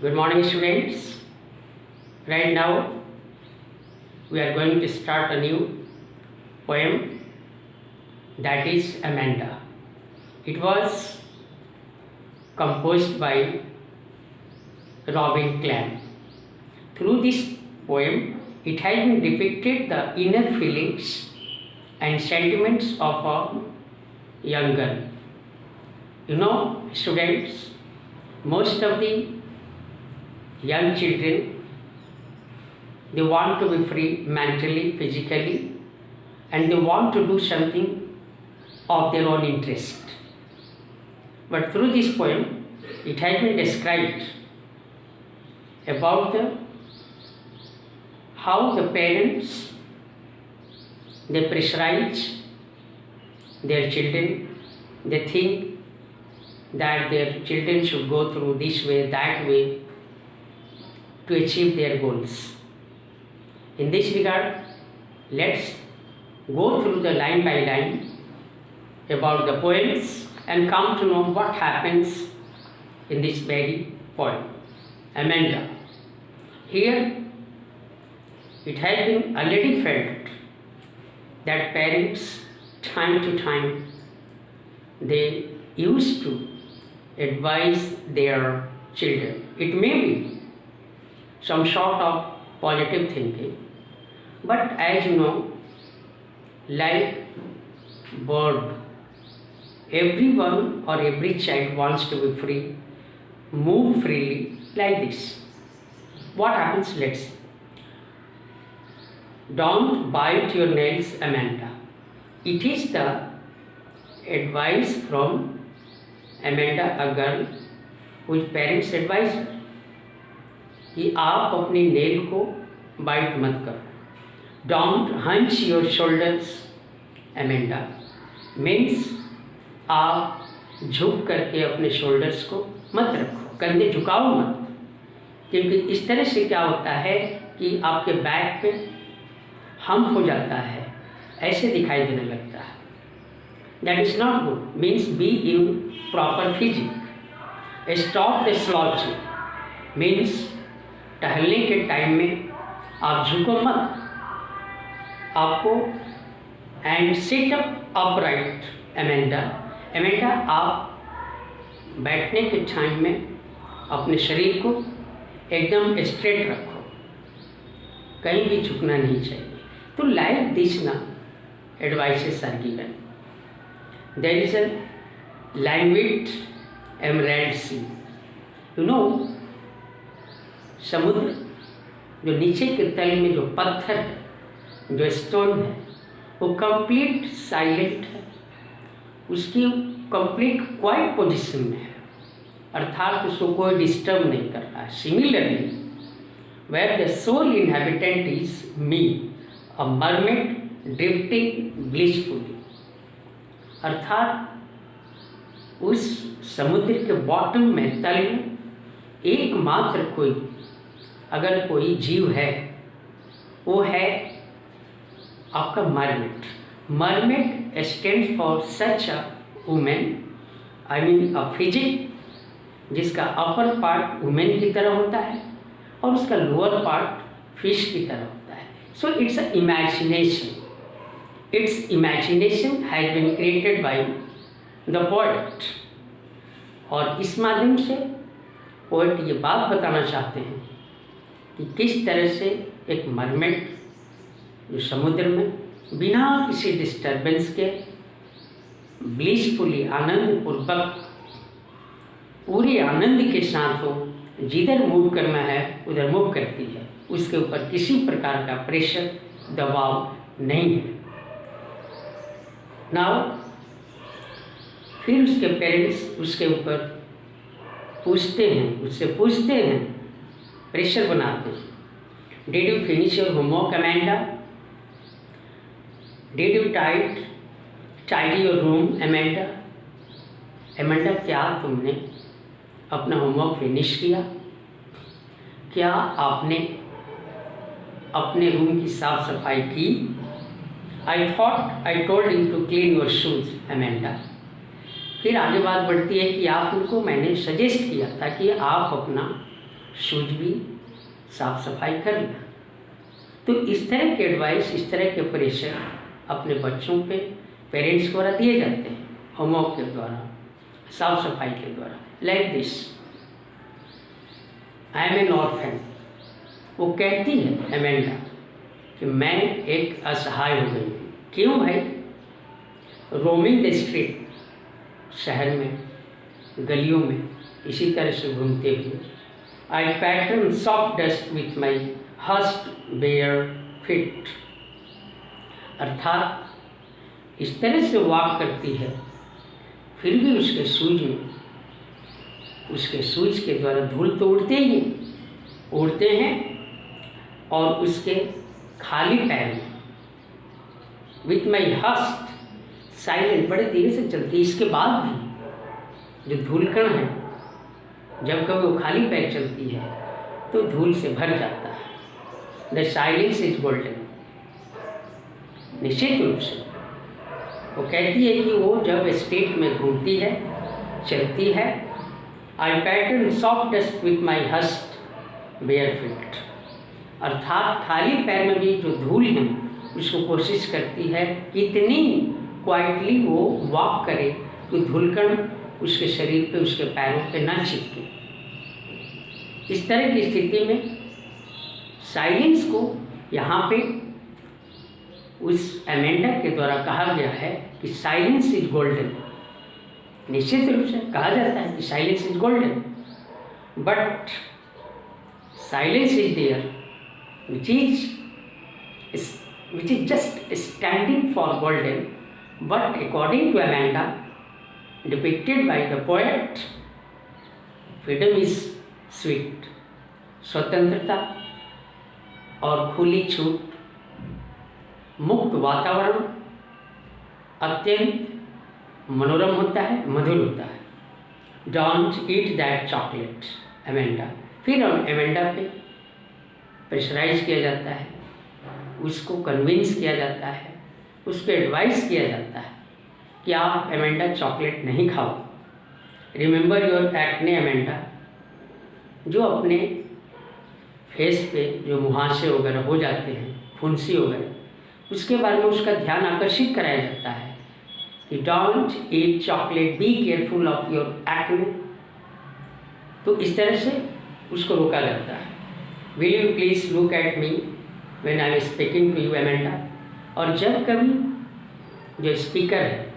Good morning, students. Right now, we are going to start a new poem, that is Amanda. It was composed by Robin Clam. Through this poem, it has been depicted the inner feelings and sentiments of a young girl. You know, students, most of the young children, they want to be free mentally, physically, and they want to do something of their own interest. But through this poem, it has been described about how the parents, they pressurize their children. They think that their children should go through this way, that way, to achieve their goals. In this regard, let's go through the line by line about the poems and come to know what happens in this very poem, Amanda. Here, it has been already felt that parents, time to time, they used to advise their children. It may be some sort of positive thinking, but as you know, like bird, everyone or every child wants to be free, move freely like this. What happens? Let's see. Don't bite your nails, Amanda. It is the advice from Amanda, a girl whose parents advise her कि आप अपने nail को bite मत करो. Don't hunch your shoulders, Amanda, means आप झुक करके अपने शोल्डर्स को मत रखो, कंधे झुकाओ मत, क्योंकि इस तरह से क्या होता है कि आपके बैक पे हम्प हो जाता है, ऐसे दिखाई देने लगता है. That is not good. Means be in proper physique. Stop the slouching, means टहलने के टाइम में आप झुको मत, आपको एंड सिट अप अपराइट. एमेंडा, एमेंडा, आप बैठने के टाइम में अपने शरीर को एकदम स्ट्रेट रखो, कहीं भी झुकना नहीं चाहिए. तो लाइक दिस ना advices are given. There is a language emerald sea. You know, समुद्र जो नीचे के तल में जो पत्थर है, जो स्टोन है, वो कंप्लीट साइलेंट है, उसकी कंप्लीट क्वाइट पोजीशन में है, अर्थात उसको कोई डिस्टर्ब नहीं कर रहा है. Similarly, where the sole inhabitant is me, a mermaid drifting blissfully, अर्थात उस समुद्र के बॉटम में, तल में एकमात्र कोई अगर कोई जीव है, वो है आपका mermaid. Mermaid stands for such a women, I mean a physique जिसका अपर पार्ट वुमेन की तरह होता है और उसका लोअर पार्ट फिश की तरह होता है. So it's a imagination. It's imagination has been created by the poet. और इस माध्यम से पोएट ये बात बताना चाहते हैं कि किस तरह से एक मरमेड जो समुद्र में बिना किसी डिस्टर्बेंस के ब्लिसफुली, आनंद पूर्वक, पूरे आनंद के साथ हो, जिधर मूव करना है उधर मूव करती है. उसके ऊपर किसी प्रकार का प्रेशर, दबाव नहीं है. नाउ फिर उसके पेरेंट्स उसके ऊपर पूछते हैं, उससे पूछते हैं, प्रेशर बनाते हैं. Did you finish your homework, Amanda? Did you tidy your room, Amanda? Amanda, क्या तुमने अपना होमवर्क फिनिश किया? क्या आपने अपने रूम की साफ सफाई की? I thought I told you to clean your shoes, Amanda. फिर आगे बात बढ़ती है कि आप उनको मैंने सजेस्ट किया था कि आप अपना शूज भी साफ सफाई कर लिया। तो इस तरह के एडवाइस, इस तरह के प्रेशर अपने बच्चों पे पेरेंट्स द्वारा दिए जाते हैं, होमवर्क के द्वारा, साफ सफाई के द्वारा। Like this, I am N orphan. वो कहती है एमेंडा कि मैं एक असहाय हो गई हूँ। क्यों भाई? रोमिंग द स्ट्रीट, शहर में, गलियों में इसी तरह से घूमते हुए, I pattern soft dust with my hushed bare feet. अर्थात इस तरह से वॉक करती है, फिर भी उसके शूज के द्वारा धूल तो उड़ते हैं और उसके खाली पैर में विथ माई हस्ट साइलेंट, बड़े धीरे से चलती है। इसके बाद भी जो धूलकण है, जब कभी वो खाली पैर चलती है तो धूल से भर जाता है। The silence is golden. निश्चित रूप से वो कहती है कि वो जब स्टेट में घूमती है, चलती है, I pattern soft dust with my hushed bare feet. अर्थात खाली पैर में भी जो धूल है उसको कोशिश करती है कितनी क्वाइटली वो वॉक करे तो धूलकण उसके शरीर पे, उसके पैरों पे ना चिपके। इस तरह की स्थिति में साइलेंस को यहाँ पे उस एमेंडा के द्वारा कहा गया है कि साइलेंस इज गोल्डन। निश्चित रूप से कहा जाता है कि silence is golden, but silence is there which is just standing for golden, but according to Amanda, depicted by the poet, freedom is sweet। स्वतंत्रता और खुली छूट, मुक्त वातावरण अत्यंत मनोरम होता है, मधुर होता है। Don't eat that chocolate Amanda. फिर एमेंडा पे प्रेशराइज किया जाता है, उसको कन्विंस किया जाता है, उसको एडवाइस किया जाता है कि आप एमेंडा चॉकलेट नहीं खाओ। Remember your acne Amanda. जो अपने फेस पे जो मुहासे वगैरह हो जाते हैं, फुंसी वगैरह, उसके बारे में उसका ध्यान आकर्षित कराया जाता है कि don't eat chocolate, be careful of your acne. तो इस तरह से उसको रोका जाता है। Will you please look at me when I am speaking to you Amanda. और जब कभी जो स्पीकर है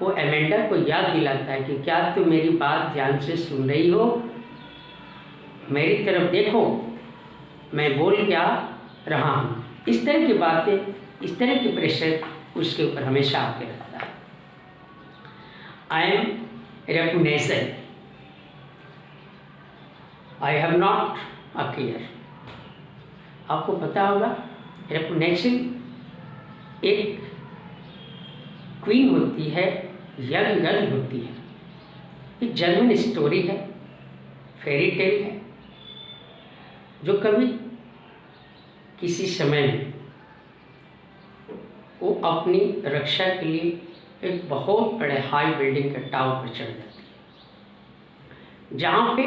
वो एमेंडा को याद दिलाता है कि क्या तुम मेरी बात ध्यान से सुन रही हो, मेरी तरफ देखो, मैं बोल क्या रहा हूँ। इस तरह की बातें, इस तरह की प्रेशर उसके ऊपर हमेशा आते रहता है। I am reputation, I have not a care. आपको पता होगा रेपुटेशन एक क्वीन होती है, यंग गर्ल होती है। ये जर्मन स्टोरी है, फेरी टेल है, जो कभी किसी समय में वो अपनी रक्षा के लिए एक बहुत बड़े हाई बिल्डिंग के टावर पर चढ़ जाती है, जहाँ पे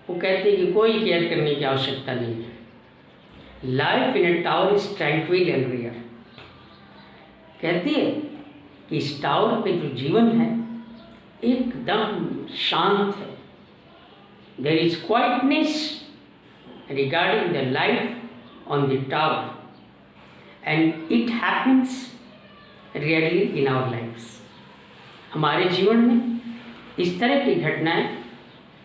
वो कहते हैं कि कोई केयर करने की आवश्यकता नहीं है। Life in A tower is tranquil and real. कहती है कि इस टावर पे जो जीवन है एकदम शांत है। There is quietness regarding the life on the tower and it happens rarely in our lifes. हमारे जीवन में इस तरह की घटनाएं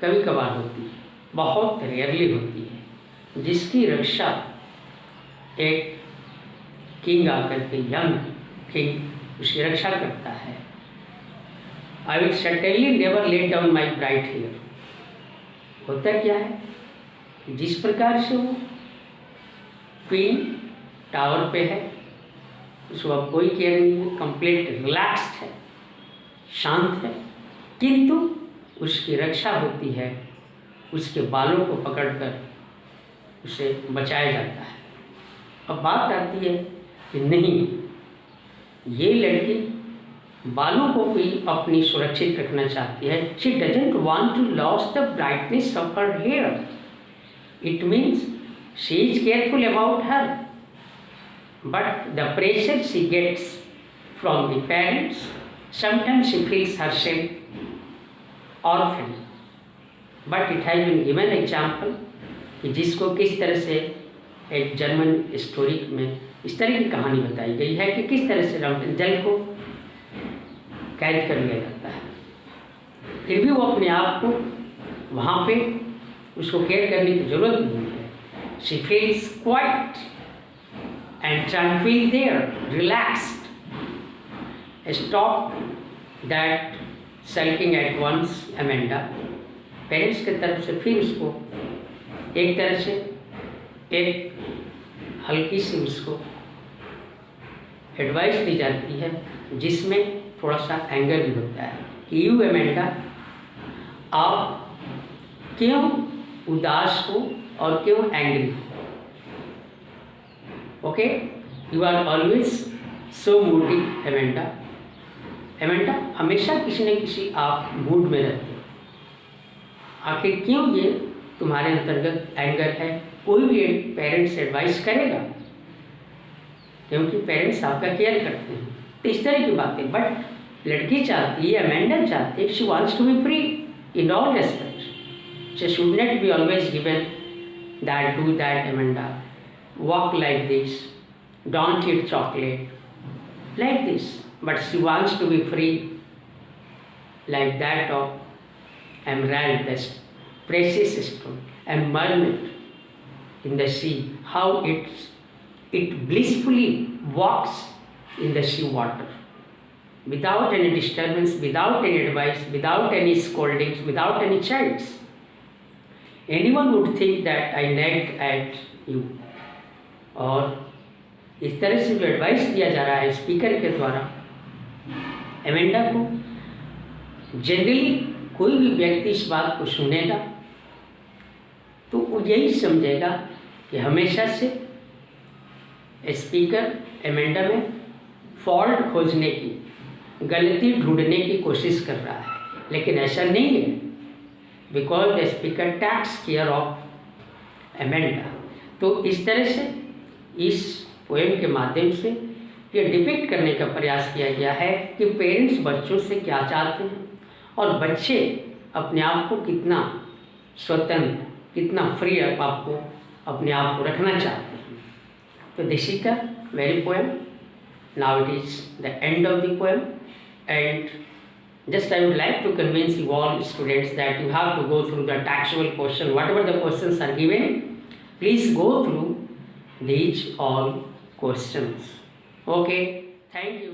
कभी कभार होती है, बहुत रेयरली होती है, जिसकी रक्षा एक किंग आकर के, यंग किंग उसकी रक्षा करता है। I will certainly never let down my bright hair. होता क्या है कि जिस प्रकार से वो क्वीन टावर पे है, उसको अब कोई केयर नहीं है, कंप्लीट रिलैक्स्ड है, शांत है, किंतु उसकी रक्षा होती है, उसके बालों को पकड़कर उसे बचाया जाता है। अब बात आती है कि नहीं, ये लड़की बालों को भी अपनी सुरक्षित रखना चाहती है. She doesn't want to loss the brightness of her hair. It means she is careful about her, but the pressure she gets from the parents, sometimes she feels herself orphan. But it has been given example कि जिसको किस तरह से एक German story में इस तरह की कहानी बताई गई है कि किस तरह से रापुंज़ेल को कैद कर लिया जाता है, फिर भी वो अपने आप को वहाँ पे उसको केयर करने की ज़रूरत नहीं है. She feels quiet and tranquil there, relaxed. Stop that sulking at once, Amanda. Parents की तरफ से फिर उसको एक तरह से एक हल्की सी उसको एडवाइस दी जाती है जिसमें थोड़ा सा एंगर भी होता है कि यू एमेंडा, आप क्यों उदास हो और क्यों एंग्री हो. Okay, you are always so moody Amanda. Amanda, हमेशा किसी न किसी आप मूड में रहते हो. आखिर क्यों ये तुम्हारे अंतर्गत एंगर है? कोई भी पेरेंट्स एडवाइस करेगा क्योंकि पेरेंट्स आपका केयर करते हैं, तो इस तरह की बातें. बट लड़की चाहती है, अमेंडा चाहती है, she wants to be free in all respect. She should not be always given that, do that Amanda, walk like this, don't eat chocolate like this. But she wants to be free like that of emerald, the precious stone, and mermaid in the sea, how it blissfully walks in the sea water without any disturbance, without any advice, without any scoldings, without any childs. Anyone would think that I nagged at you. और इस तरह से जो advice दिया जा रहा है speaker के द्वारा एमेंडा को, जनरली कोई भी व्यक्ति इस बात को सुनेगा तो वो यही समझेगा कि हमेशा से स्पीकर एमेंडा में फॉल्ट खोजने की, गलती ढूंढने की कोशिश कर रहा है, लेकिन ऐसा नहीं है. Because the speaker takes care of Amanda. तो इस तरह से इस पोएम के माध्यम से ये डिपिक्ट करने का प्रयास किया गया है कि पेरेंट्स बच्चों से क्या चाहते हैं और बच्चे अपने आप को कितना स्वतंत्र, कितना फ्री आपको अपने आप को रखना चाहते हैं. तो this is the very poem. Now it is the end of the poem and just I would like to convince you all students that you have to go through the textual question. Whatever the questions are given, please go through these all questions. Okay, thank you.